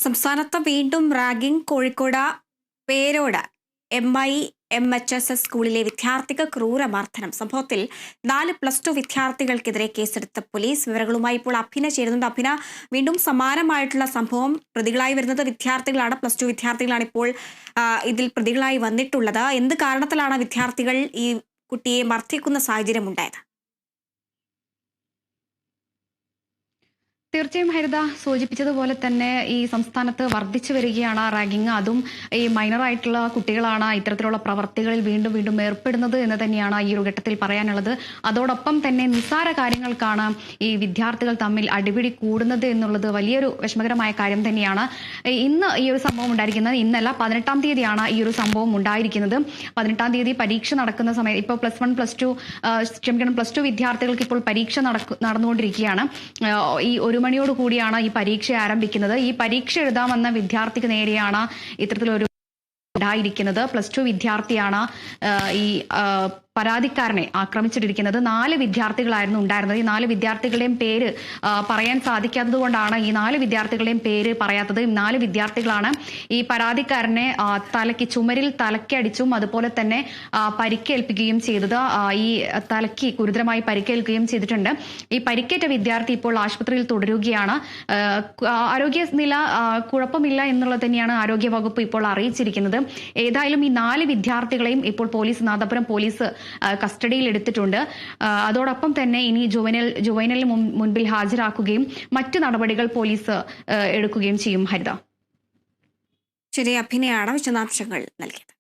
സംസ്ഥാനത്ത് വീണ്ടും റാഗിംഗ്. കോഴിക്കോട് പേരോട് MIMHS സ്കൂളിലെ വിദ്യാർത്ഥിക്ക് ക്രൂരമർദ്ദനം. സംഭവത്തിൽ 4 +2 വിദ്യാർത്ഥികൾക്കെതിരെ കേസെടുത്ത പോലീസ്. വിവരങ്ങളുമായി ഇപ്പോൾ അഭിന ചേരുന്നുണ്ട്. അഭിന, വീണ്ടും സമാനമായിട്ടുള്ള സംഭവം. പ്രതികളായി വരുന്നത് വിദ്യാർത്ഥികളാണ്, +2 വിദ്യാർത്ഥികളാണ് ഇപ്പോൾ ഇതിൽ പ്രതികളായി വന്നിട്ടുള്ളത്. എന്ത് കാരണത്തിലാണ് വിദ്യാർത്ഥികൾ ഈ കുട്ടിയെ മർദ്ദിക്കുന്ന സാഹചര്യം ഉണ്ടായത്? തീർച്ചയായും ഹരിത സൂചിപ്പിച്ചതുപോലെ തന്നെ ഈ സംസ്ഥാനത്ത് വർദ്ധിച്ചു വരികയാണ് റാഗിംഗ്. അതും ഈ മൈനറായിട്ടുള്ള കുട്ടികളാണ് ഇത്തരത്തിലുള്ള പ്രവർത്തികളിൽ വീണ്ടും വീണ്ടും ഏർപ്പെടുന്നത് എന്ന് തന്നെയാണ് ഈ ഒരു ഘട്ടത്തിൽ പറയാനുള്ളത്. അതോടൊപ്പം തന്നെ നിസ്സാര കാര്യങ്ങൾക്കാണ് ഈ വിദ്യാർത്ഥികൾ തമ്മിൽ അടിപിടി കൂടുന്നത് എന്നുള്ളത് വലിയൊരു വിഷമകരമായ കാര്യം തന്നെയാണ്. ഇന്ന് ഈ ഒരു സംഭവം ഉണ്ടായിരിക്കുന്നത്, ഇന്നല്ല 18-ാം തീയതിയാണ് ഈ ഒരു സംഭവം ഉണ്ടായിരിക്കുന്നത്. 18-ാം തീയതി പരീക്ഷ നടക്കുന്ന സമയത്ത് ഇപ്പോൾ +2 വിദ്യാർത്ഥികൾക്ക് ഇപ്പോൾ പരീക്ഷ നടന്നുകൊണ്ടിരിക്കുകയാണ്. ഈ 1 മണിയോട് കൂടിയാണ് ഈ പരീക്ഷ ആരംഭിക്കുന്നത്. ഈ പരീക്ഷ എഴുതാമെന്ന വിദ്യാർത്ഥിക്ക് നേരെയാണ് ഇത്തരത്തിലൊരു ഉണ്ടായിരിക്കുന്നത്. +2 വിദ്യാർത്ഥിയാണ് ഈ പരാതിക്കാരനെ ആക്രമിച്ചിട്ടിരിക്കുന്നത്. 4 വിദ്യാർത്ഥികളായിരുന്നു ഉണ്ടായിരുന്നത്. ഈ 4 വിദ്യാർത്ഥികളുടെയും പേര് പറയാൻ സാധിക്കാത്തത് കൊണ്ടാണ് ഈ 4 വിദ്യാർത്ഥികളുടെയും പേര് പറയാത്തത്. 4 വിദ്യാർത്ഥികളാണ് ഈ പരാതിക്കാരനെ ചുമരിൽ തലക്കടിച്ചും അതുപോലെ തന്നെ പരിക്കേൽപ്പിക്കുകയും ചെയ്തത്. ഈ തലയ്ക്ക് ഗുരുതരമായി പരിക്കേൽക്കുകയും ചെയ്തിട്ടുണ്ട്. ഈ പരിക്കേറ്റ വിദ്യാർത്ഥി ഇപ്പോൾ ആശുപത്രിയിൽ തുടരുകയാണ്. ആരോഗ്യനില കുഴപ്പമില്ല എന്നുള്ളത് തന്നെയാണ് ആരോഗ്യവകുപ്പ് ഇപ്പോൾ അറിയിച്ചിരിക്കുന്നത്. ഏതായാലും ഈ 4 വിദ്യാർത്ഥികളെയും ഇപ്പോൾ നാദാപുരം പോലീസ് കസ്റ്റഡിയിൽ എടുത്തിട്ടുണ്ട്. അതോടൊപ്പം തന്നെ ഇനി ജുവൈനലിന് മുൻപിൽ ഹാജരാക്കുകയും മറ്റു നടപടികൾ പോലീസ് എടുക്കുകയും ചെയ്യും. ഹരിത. ശരി, അഭിനയാണ് വിശദാംശങ്ങൾ നൽകിയത്.